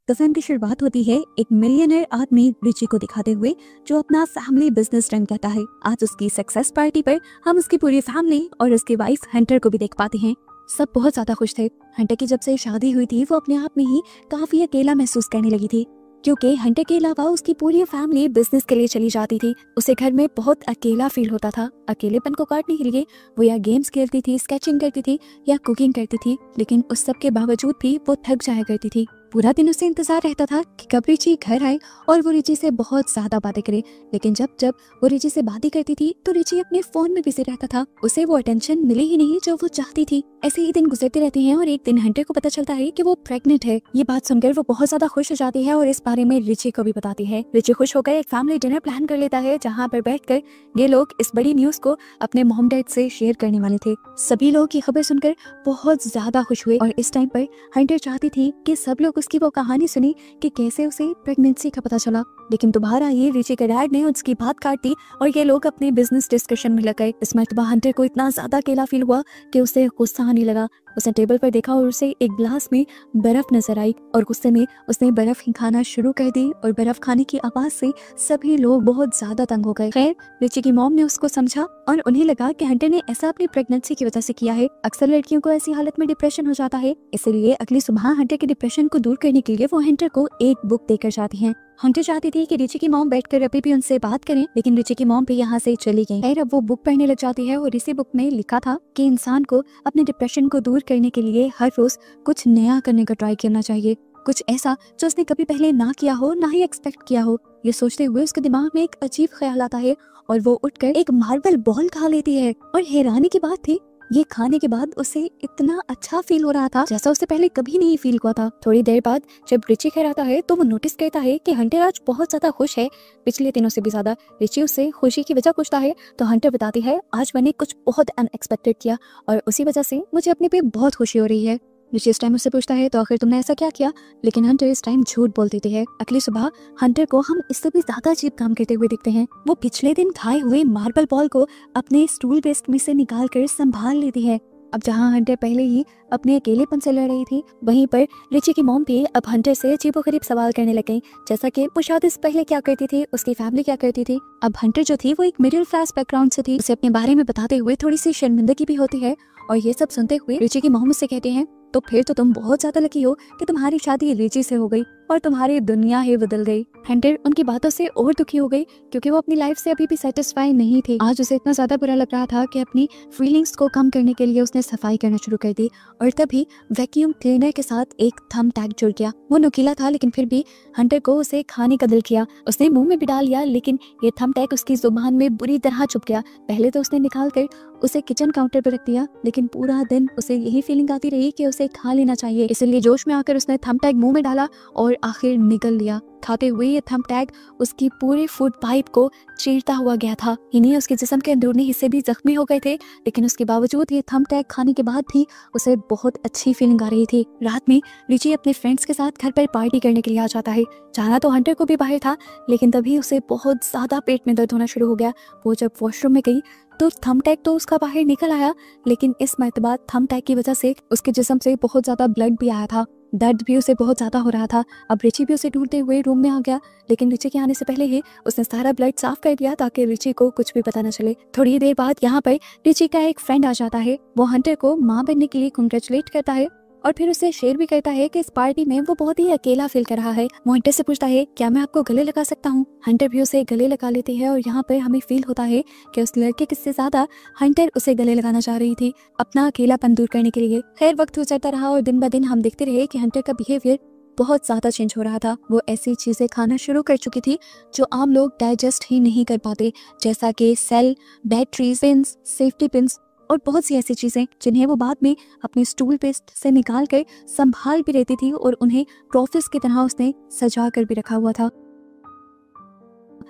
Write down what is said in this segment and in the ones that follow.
तो फिल्म की शुरुआत होती है एक मिलियनर आदमी रिची को दिखाते हुए जो अपना फैमिली बिजनेस रन करता है। आज उसकी सक्सेस पार्टी पर हम उसकी पूरी फैमिली और उसकी वाइफ हंटर को भी देख पाते हैं। सब बहुत ज्यादा खुश थे। हंटर की जब से शादी हुई थी वो अपने आप में ही काफी अकेला महसूस करने लगी थी, क्योंकि हंटर के अलावा उसकी पूरी फैमिली बिजनेस के लिए चली जाती थी। उसे घर में बहुत अकेला फील होता था। अकेलेपन को काटने के लिए वो या गेम्स खेलती थी, स्केचिंग करती थी या कुकिंग करती थी, लेकिन उस सब के बावजूद भी वो थक जाया करती थी। पूरा दिन उसे इंतजार रहता था कि कब रिची घर आए और वो रिची से बहुत ज्यादा बातें करे, लेकिन जब जब वो रिची से बातें करती थी तो रिची अपने फोन में बिजी रहता था। उसे वो अटेंशन मिली ही नहीं जो वो चाहती थी। ऐसे ही दिन गुजरते रहते हैं और एक दिन हंटर को पता चलता है कि वो प्रेग्नेंट है। ये बात सुनकर वो बहुत ज्यादा खुश हो जाती है और इस बारे में रिची को भी बताती है। रिची खुश होकर एक फैमिली डिनर प्लान कर लेता है, जहाँ पर बैठकर ये लोग इस बड़ी न्यूज को अपने मॉम डैड से शेयर करने वाले थे। सभी लोग ये खबर सुनकर बहुत ज्यादा खुश हुए और इस टाइम पर हंटर चाहती थी कि सब लोग उसकी वो कहानी सुनी कि कैसे उसे प्रेगनेंसी का पता चला। लेकिन दोबारा ये रिची के डैड ने उसकी बात काट दी और ये लोग अपने बिजनेस डिस्कशन में लग गए। इस मर्तबा हंटर को इतना ज्यादा अकेला फील हुआ कि उसे गुस्सा आने लगा। उसने टेबल पर देखा और उसे एक गिलास में बर्फ नजर आई और गुस्से में उसने बर्फ ही खाना शुरू कर दी और बर्फ खाने की आवाज से सभी लोग बहुत ज्यादा तंग हो गए। खैर, रिची की मॉम ने उसको समझा और उन्हें लगा कि हंटर ने ऐसा अपनी प्रेगनेंसी की वजह से किया है। अक्सर लड़कियों को ऐसी हालत में डिप्रेशन हो जाता है, इसलिए अगली सुबह हंटर के डिप्रेशन को दूर करने के लिए वो हंटर को एक बुक देकर जाती हैं। हंटर चाहती थी कि रिची की मॉम बैठकर अभी भी उनसे बात करें, लेकिन रिची की मॉम भी यहाँ से चली गई। खैर, अब वो बुक पढ़ने लग जाती है और इसी बुक में लिखा था कि इंसान को अपने डिप्रेशन को दूर करने के लिए हर रोज कुछ नया करने का ट्राई करना चाहिए, कुछ ऐसा जो उसने कभी पहले ना किया हो, ना ही एक्सपेक्ट किया हो। ये सोचते हुए उसके दिमाग में एक अजीब ख्याल आता है और वो उठकर एक मार्बल बॉल खा लेती है। और हैरानी की बात थी, ये खाने के बाद उसे इतना अच्छा फील हो रहा था जैसा उसे पहले कभी नहीं फील हुआ था। थोड़ी देर बाद जब रिची घर आता है तो वो नोटिस करता है कि हंटर आज बहुत ज्यादा खुश है, पिछले दिनों से भी ज्यादा। रिची उससे खुशी की वजह पूछता है तो हंटर बताती है, आज मैंने कुछ बहुत अनएक्सपेक्टेड किया और उसी वजह से मुझे अपने पे बहुत खुशी हो रही है। रिची इस टाइम उससे पूछता है तो आखिर तुमने ऐसा क्या किया, लेकिन हंटर इस टाइम झूठ बोल देती है। अगली सुबह हंटर को हम इससे भी ज्यादा अजीब काम करते हुए दिखते हैं। वो पिछले दिन खाए हुए मार्बल बॉल को अपने स्टूल बेस्ट में से निकाल कर संभाल लेती है। अब जहाँ हंटर पहले ही अपने अकेलेपन से लड़ रही थी, वहीं पर रिची की मॉम भी अब हंटर से अजीबोगरीब सवाल करने लग गई, जैसा कि वो शादी से पहले क्या करती थी, उसकी फैमिली क्या करती थी। अब हंटर जो थी वो एक मिडिल क्लास बैकग्राउंड से थी। उसे अपने बारे में बताते हुए थोड़ी सी शर्मिंदगी भी होती है और ये सब सुनते हुए रिची की मॉम उससे कहते हैं, तो फिर तो तुम बहुत ज्यादा लकी हो कि तुम्हारी शादी रिची से हो गई और तुम्हारी दुनिया ही बदल गई। हंटर उनकी बातों से और दुखी हो गई क्योंकि वो अपनी लाइफ से अभी भी सेटिस्फाई नहीं थी। आज उसे इतना ज्यादा बुरा लग रहा था कि अपनी फीलिंग्स को कम करने के लिए उसने सफाई करना शुरू कर दी और तभी वैक्यूम क्लीनर के साथ एक थंब टैग जुड़ गया। वो नुकीला था लेकिन फिर भी हंटर को उसे खाने का दिल किया। उसने मुंह में भी डाल लिया, लेकिन ये थंब टैग उसकी जुबान में बुरी तरह चुभ गया। पहले तो उसने निकाल कर उसे किचन काउंटर पर रख दिया, लेकिन पूरा दिन उसे यही फीलिंग आती रही कि उसे खा लेना चाहिए। इसलिए जोश में आकर उसने थंब टैग मुंह में डाला और आखिर निगल लिया। खाते हुए ये थंब टैग उसकी पूरी फूड पाइप को चीरता हुआ गया था। इन्हीं उसके जिस्म के अंदरूनी हिस्से भी जख्मी हो गए थे, लेकिन उसके बावजूद ये थंब टैग खाने के बाद भी उसे बहुत अच्छी फीलिंग आ रही थी। रात में रिची अपने फ्रेंड्स के साथ घर पर पार्टी करने के लिए आ जाता है। जाना तो हंटर को भी बाहर था, लेकिन तभी उसे बहुत ज्यादा पेट में दर्द होना शुरू हो गया। वो जब वॉशरूम में गई तो थंब टैग तो उसका बाहर निकल आया, लेकिन इस मर्तबा थंब टैग की वजह से उसके जिस्म से बहुत ज्यादा ब्लड भी आया था। दर्द भी उसे बहुत ज्यादा हो रहा था। अब रिची भी उसे ढूंढते हुए रूम में आ गया, लेकिन रिची के आने से पहले ही उसने सारा ब्लड साफ कर दिया ताकि रिची को कुछ भी पता न चले। थोड़ी देर बाद यहाँ पर रिची का एक फ्रेंड आ जाता है। वो हंटर को माँ बनने के लिए कंग्रेचुलेट करता है और फिर उसे शेयर भी करता है कि इस पार्टी में वो बहुत ही अकेला फील कर रहा है। वो हंटर से पूछता है, क्या मैं आपको गले लगा सकता हूँ। हंटर भी उसे गले लगा लेती है और यहाँ पर हमें फील होता है कि उस लड़के से ज्यादा हंटर उसे गले लगाना चाह रही थी अपना अकेलापन दूर करने के लिए। खैर, वक्त गुजरता रहा और दिन ब दिन हम देखते रहे कि हंटर का बिहेवियर बहुत ज्यादा चेंज हो रहा था। वो ऐसी चीजें खाना शुरू कर चुकी थी जो आम लोग डाइजेस्ट ही नहीं कर पाते, जैसा कि cell, batteries, pins, safety pins और बहुत सी ऐसी चीजें जिन्हें वो बाद में अपने स्टूल पेस्ट से निकाल कर संभाल भी रहती थी और उन्हें ट्रॉफिस की तरह उसने सजा कर भी रखा हुआ था।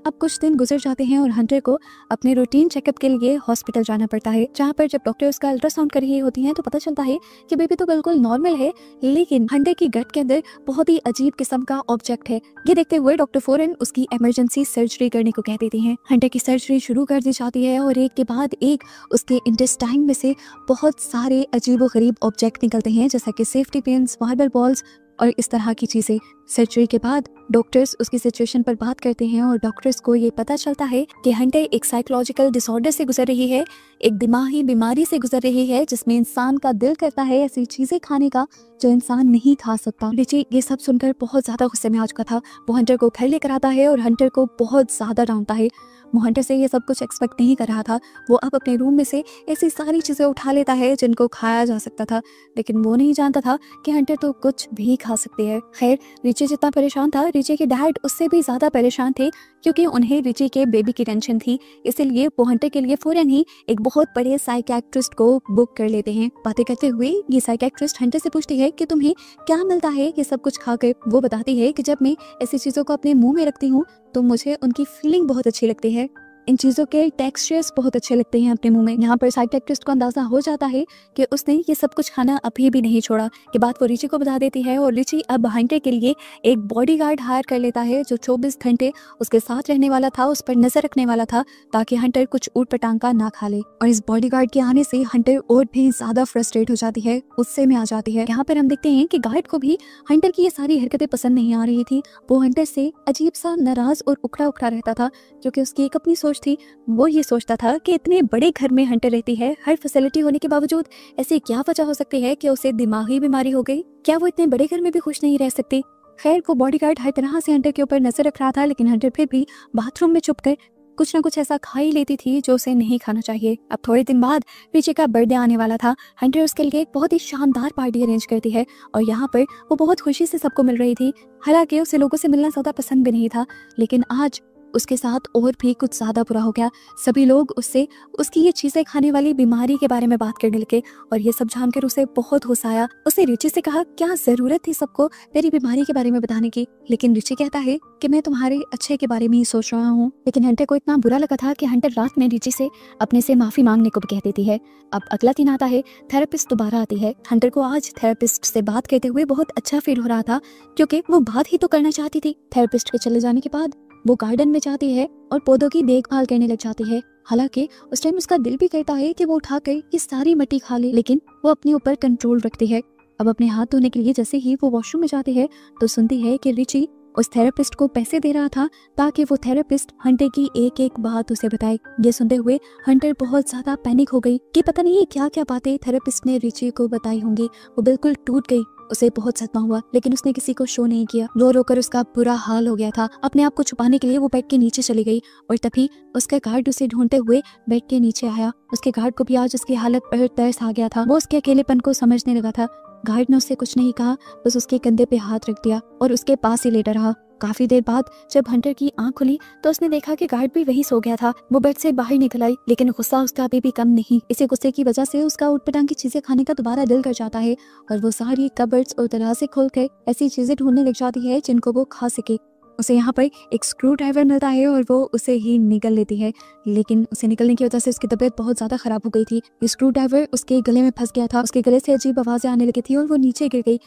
अब कुछ दिन गुजर जाते हैं और हंटर को अपने रूटीन चेकअप के लिए हॉस्पिटल जाना पड़ता है, जहाँ पर जब डॉक्टर उसका अल्ट्रासाउंड कर रही होती हैं तो पता चलता है कि बेबी तो बिल्कुल नॉर्मल है, लेकिन हंटर की गट के अंदर बहुत ही अजीब किस्म का ऑब्जेक्ट है। ये देखते हुए डॉक्टर फौरन उसकी इमरजेंसी सर्जरी करने को कह देती हैं। हंटर की सर्जरी शुरू कर दी जाती है और एक के बाद एक उसके इंटेस्टाइन में से बहुत सारे अजीबोगरीब ऑब्जेक्ट निकलते हैं, जैसा कि सेफ्टी पिन्स, मार्बल बॉल्स और इस तरह की चीजें। सर्जरी के बाद डॉक्टर्स उसकी सिचुएशन पर बात करते हैं और डॉक्टर्स को ये पता चलता है कि हंटर एक साइकोलॉजिकल डिसऑर्डर से गुजर रही है, एक दिमागी बीमारी से गुजर रही है, जिसमें इंसान का दिल करता है ऐसी चीजें खाने का जो इंसान नहीं खा सकता। रिची ये सब सुनकर बहुत ज्यादा गुस्से में आ चुका था। वो हंटर को घर लेकर आता है और हंटर को बहुत ज्यादा डांटता है। वो हंटर से ये सब कुछ एक्सपेक्ट नहीं कर रहा था। वो अब अपने रूम में से ऐसी सारी चीजें उठा लेता है जिनको खाया जा सकता था, लेकिन वो नहीं जानता था कि हंटर तो कुछ भी खा सकते हैं। खैर, रिची जितना परेशान था, रिची के डैड उससे भी ज्यादा परेशान थे, क्योंकि उन्हें रिची के बेबी की टेंशन थी। इसलिए वो हंटर के लिए फौरन ही एक बहुत बड़े साइकियाट्रिस्ट को बुक कर लेते हैं। बातें करते हुए ये साइकियाट्रिस्ट हंटर से पूछती है कि तुम्हें क्या मिलता है ये सब कुछ खाकर। वो बताती है कि जब मैं ऐसी चीजों को अपने मुंह में रखती हूँ तो मुझे उनकी फीलिंग बहुत अच्छी लगती है, इन चीज़ों के टेक्सचर्स बहुत अच्छे लगते हैं अपने मुंह में। यहाँ पर साइकियाट्रिस्ट को अंदाजा हो जाता है कि उसने ये सब कुछ खाना अभी भी नहीं छोड़ा। ये बात वो रिची को बता देती है और रिची अब हंटर के लिए एक बॉडीगार्ड हायर कर लेता है जो 24 घंटे उसके साथ रहने वाला था, उस पर नजर रखने वाला था, ताकि हंटर कुछ ऊट पटांग ना खा ले। और इस बॉडीगार्ड के आने से हंटर और भी ज्यादा फ्रस्ट्रेट हो जाती है, गुस्से में आ जाती है। यहाँ पर हम देखते हैं कि गार्ड को भी हंटर की ये सारी हरकतें पसंद नहीं आ रही थी। वो हंटर से अजीब सा नाराज और उखड़ा उखड़ा रहता था, क्योंकि उसकी एक अपनी सोच थी। वो ये सोचता था कि इतने बड़े घर में हंटर रहती है, हर फैसिलिटी होने के बावजूद ऐसी क्या वजह हो सकती है कि उसे दिमागी बीमारी हो गई? क्या वो इतने बड़े घर में भी खुश नहीं रह सकती? खैर, वो बॉडीगार्ड हर तरह से हंटर के ऊपर नजर रख रहा था, लेकिन हंटर फिर भी बाथरूम में छुपकर कुछ ना कुछ ऐसा खा ही लेती थी जो उसे नहीं खाना चाहिए। अब थोड़े दिन बाद रिची का बर्थडे आने वाला था। हंटर उसके लिए एक बहुत ही शानदार पार्टी अरेंज करती है और यहाँ पर वो बहुत खुशी से सबको मिल रही थी। हालांकि उसे लोगों से मिलना ज्यादा पसंद भी नहीं था, लेकिन आज उसके साथ और भी कुछ ज्यादा बुरा हो गया। सभी लोग उससे उसकी ये चीजें खाने वाली बीमारी के बारे में बात करने लगे और ये सब जानकर उसे बहुत गुस्सा आया। उसने रिची से कहा, क्या जरूरत थी सबको तेरी बीमारी के बारे में बताने की? लेकिन रिची कहता है कि मैं तुम्हारे अच्छे के बारे में ही सोच रहा हूँ। लेकिन हंटर को इतना बुरा लगा था कि हंटर रात में रिची से अपने से माफी मांगने को भी कह देती है। अब अगला दिन आता है, थेरेपिस्ट दोबारा आती है। हंटर को आज थेरेपिस्ट से बात करते हुए बहुत अच्छा फील हो रहा था, क्योंकि वो बात ही तो करना चाहती थी। थेरेपिस्ट के चले जाने के बाद वो गार्डन में जाती है और पौधों की देखभाल करने लग जाती है। हालांकि उस टाइम उसका दिल भी करता है कि वो उठाकर ये सारी मिट्टी खा ले, लेकिन वो अपने ऊपर कंट्रोल रखती है। अब अपने हाथ धोने के लिए जैसे ही वो वॉशरूम में जाती है तो सुनती है कि रिची उस थेरेपिस्ट को पैसे दे रहा था ताकि वो थेरेपिस्ट हंटर की एक एक बात उसे बताए। ये सुनते हुए हंटर बहुत ज्यादा पैनिक हो गई कि पता नहीं क्या क्या बातें थेरेपिस्ट ने रिची को बताई होंगी। वो बिल्कुल टूट गई, उसे बहुत सदमा हुआ, लेकिन उसने किसी को शो नहीं किया। रो रो कर उसका बुरा हाल हो गया था। अपने आप को छुपाने के लिए वो बेड के नीचे चली गई और तभी उसका गार्ड उसे ढूंढते हुए बेड के नीचे आया। उसके गार्ड को भी आज उसकी हालत पर तरस आ गया था। वो उसके अकेलेपन को समझने लगा था। गार्ड ने उससे कुछ नहीं कहा, बस उसके कंधे पे हाथ रख दिया और उसके पास ही लेटा रहा। काफी देर बाद जब हंटर की आंख खुली तो उसने देखा कि गार्ड भी वहीं सो गया था। वो बेड से बाहर निकल आई, लेकिन गुस्सा उसका अभी भी कम नहीं। इसी गुस्से की वजह से उसका उटपटांग की चीजें खाने का दोबारा दिल कर जाता है और वो सारी कबर्ड्स और दरवाजे खोल कर ऐसी चीजें ढूंढने लग जाती है जिनको वो खा सके। उसे यहाँ पर एक स्क्रू ड्राइवर मिलता है और वो उसे ही निकल लेती है, लेकिन उसे निकलने की वजह से उसकी तबीयत बहुत ज्यादा खराब हो गई थी। ये स्क्रू ड्राइवर उसके गले में फंस गया था। उसके गले से अजीब आवाजें आने लगी थी और वो नीचे गिर गई।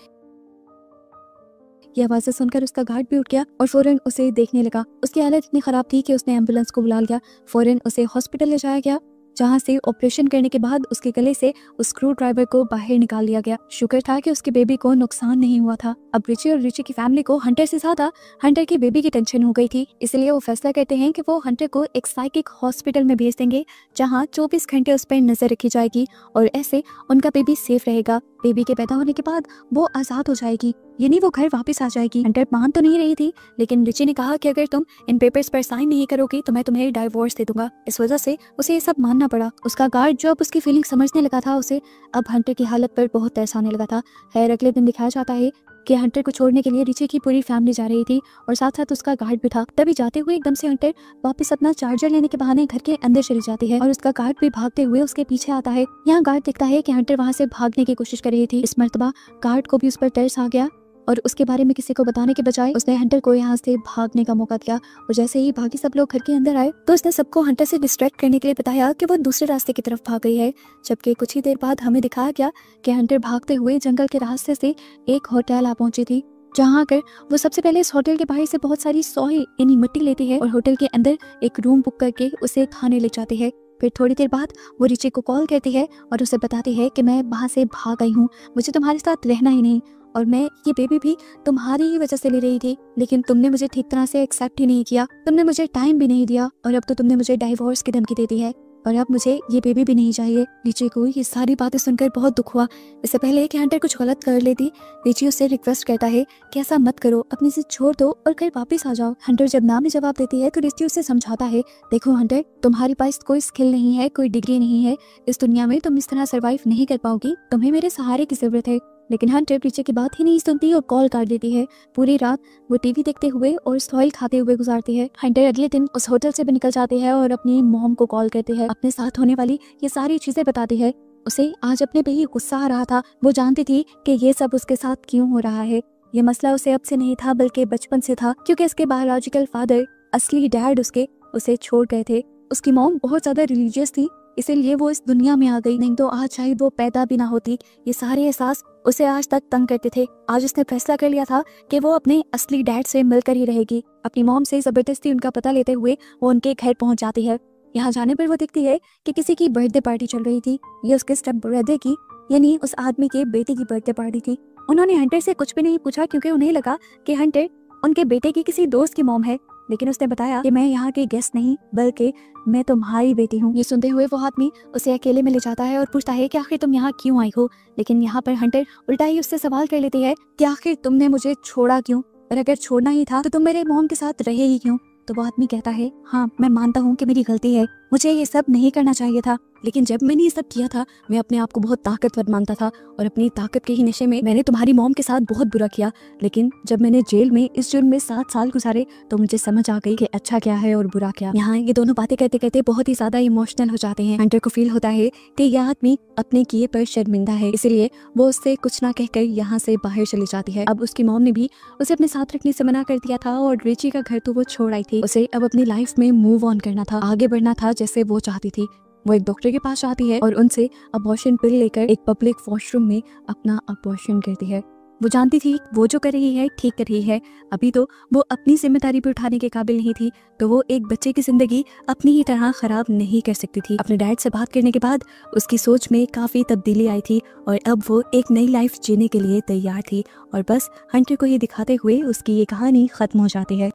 ये आवाजें सुनकर उसका गार्ड भी उठ गया और फौरन उसे देखने लगा। उसकी हालत इतनी खराब थी कि उसने एम्बुलेंस को बुला लिया। फौरन उसे हॉस्पिटल ले जाया गया, जहाँ से ऑपरेशन करने के बाद उसके गले से उस स्क्रू ड्राइवर को बाहर निकाल लिया गया। शुक्र था कि उसके बेबी को नुकसान नहीं हुआ था। अब रिची और रिची की फैमिली को हंटर से ज्यादा हंटर की बेबी की टेंशन हो गई थी, इसलिए वो फैसला करते हैं कि वो हंटर को एक साइकिक हॉस्पिटल में भेज देंगे, जहाँ 24 घंटे उस पर नजर रखी जाएगी और ऐसे उनका बेबी सेफ रहेगा। बेबी के पैदा होने के बाद वो आजाद हो जाएगी, यानी वो घर वापस आ जाएगी। हंटर मान तो नहीं रही थी, लेकिन रिची ने कहा कि अगर तुम इन पेपर्स पर साइन नहीं करोगी तो मैं तुम्हें डाइवोर्स दे दूंगा। इस वजह से उसे ये सब मानना पड़ा। उसका गार्ड जो अब उसकी फीलिंग समझने लगा था, उसे अब हंटर की हालत पर बहुत तरस आने लगा था। खैर, अगले दिन दिखाया जाता है कि हंटर को छोड़ने के लिए रिची की पूरी फैमिली जा रही थी और साथ साथ उसका गार्ड भी था। तभी जाते हुए एकदम से हंटर वापस अपना चार्जर लेने के बहाने घर के अंदर चली जाती है और उसका गार्ड भी भागते हुए उसके पीछे आता है। यहाँ गार्ड दिखता है कि हंटर वहाँ से भागने की कोशिश कर रही थी। इस मर्तबा गार्ड को भी उस पर तरस आ गया और उसके बारे में किसी को बताने के बजाय उसने हंटर को यहाँ से भागने का मौका दिया। और जैसे ही बाकी सब लोग घर के अंदर आए तो उसने सबको हंटर से डिस्ट्रैक्ट करने के लिए बताया कि वो दूसरे रास्ते की तरफ भाग गई है। जबकि कुछ ही देर बाद हमें दिखाया गया कि हंटर भागते हुए जंगल के रास्ते से एक होटल आ पहुंची थी, जहाँ आकर वो सबसे पहले इस होटल के बाहर से बहुत सारी सॉइल यानी मिट्टी लेती है और होटल के अंदर एक रूम बुक करके उसे खाने ले जाती है। फिर थोड़ी देर बाद वो रिची को कॉल करती है और उसे बताती है कि मैं वहाँ से भाग आई हूँ, मुझे तुम्हारे साथ रहना ही नहीं। और मैं ये बेबी भी तुम्हारी ही वजह से ले रही थी, लेकिन तुमने मुझे ठीक तरह से एक्सेप्ट ही नहीं किया, तुमने मुझे टाइम भी नहीं दिया और अब तो तुमने मुझे डाइवोर्स की धमकी दे दी है और अब मुझे ये बेबी भी नहीं चाहिए। रिची को ये सारी बातें सुनकर बहुत दुख हुआ। इससे पहले कि हंटर कुछ गलत कर लेती, रिची उससे रिक्वेस्ट करता है कि ऐसा मत करो, अपनी जिद छोड़ दो और घर वापस आ जाओ। हंटर जब ना में जवाब देती है तो रिची उसे समझाता है, देखो हंटर, तुम्हारे पास कोई स्किल नहीं है, कोई डिग्री नहीं है, इस दुनिया में तुम इस तरह सर्वाइव नहीं कर पाओगी, तुम्हें मेरे सहारे की जरूरत है। लेकिन हंटर रिची की बात ही नहीं सुनती और कॉल काट देती है। पूरी रात वो टीवी देखते हुए और सॉइल खाते हुए गुजारती है। हंटर अगले दिन उस होटल से भी निकल जाते हैं और अपनी मॉम को कॉल करते हैं, अपने साथ होने वाली ये सारी चीजें बताती है। उसे आज अपने पे ही गुस्सा आ रहा था। वो जानती थी कि ये सब उसके साथ क्यों हो रहा है। ये मसला उसे अब से नहीं था बल्कि बचपन से था, क्योंकि उसके बायोलॉजिकल फादर, असली डैड उसे छोड़ गए थे। उसकी मॉम बहुत ज्यादा रिलीजियस थी, इसीलिए वो इस दुनिया में आ गई, नहीं तो आज शायद वो पैदा भी ना होती। ये सारे एहसास उसे आज तक तंग करते थे। आज उसने फैसला कर लिया था कि वो अपने असली डैड से मिलकर ही रहेगी। अपनी मॉम से जबरदस्ती उनका पता लेते हुए वो उनके घर पहुंच जाती है। यहाँ जाने पर वो देखती है कि किसी की बर्थडे पार्टी चल रही थी। ये उसके स्टेप ब्रदर की, यानी उस आदमी के बेटे की बर्थडे पार्टी थी। उन्होंने हंटर से कुछ भी नहीं पूछा, क्योंकि उन्हें लगा कि हंटर उनके बेटे की किसी दोस्त की मॉम है, लेकिन उसने बताया कि मैं यहाँ की गेस्ट नहीं बल्कि मैं तुम्हारी बेटी हूँ। ये सुनते हुए वो आदमी उसे अकेले में ले जाता है और पूछता है कि आखिर तुम यहाँ क्यों आई हो। लेकिन यहाँ पर हंटर उल्टा ही उससे सवाल कर लेती है कि आखिर तुमने मुझे छोड़ा क्यों, और अगर छोड़ना ही था तो तुम मेरे मॉम के साथ रहे ही क्यों। तो वो आदमी कहता है, हाँ मैं मानता हूँ कि मेरी गलती है, मुझे ये सब नहीं करना चाहिए था, लेकिन जब मैंने ये सब किया था मैं अपने आप को बहुत ताकतवर मानता था और अपनी ताकत के ही नशे में मैंने तुम्हारी मॉम के साथ बहुत बुरा किया। लेकिन जब मैंने जेल में इस जुर्म में 7 साल गुजारे तो मुझे समझ आ गई कि अच्छा क्या है और बुरा क्या। यहाँ ये दोनों बातें कहते कहते बहुत ही ज्यादा इमोशनल हो जाते हैं। हंटर को फील होता है कि यह आदमी अपने किए पर शर्मिंदा है, इसलिए वो उससे कुछ ना कहकर यहाँ से बाहर चली जाती है। अब उसकी मॉम ने भी उसे अपने साथ रखने से मना कर दिया था और रिची का घर तो वो छोड़ आई थी। उसे अब अपनी लाइफ में मूव ऑन करना था, आगे बढ़ना था जैसे वो चाहती थी। वो एक डॉक्टर के पास जाती है और उनसे अबॉर्शन पिल लेकर एक पब्लिक वॉशरूम में अपना अबॉर्शन करती है। वो जानती थी वो जो कर रही है ठीक कर रही है। अभी तो वो अपनी जिम्मेदारी भी उठाने के काबिल नहीं थी, तो वो एक बच्चे की जिंदगी अपनी ही तरह खराब नहीं कर सकती थी। अपने डैड से बात करने के बाद उसकी सोच में काफी तब्दीली आई थी और अब वो एक नई लाइफ जीने के लिए तैयार थी। और बस हंटर को ये दिखाते हुए उसकी ये कहानी खत्म हो जाती है।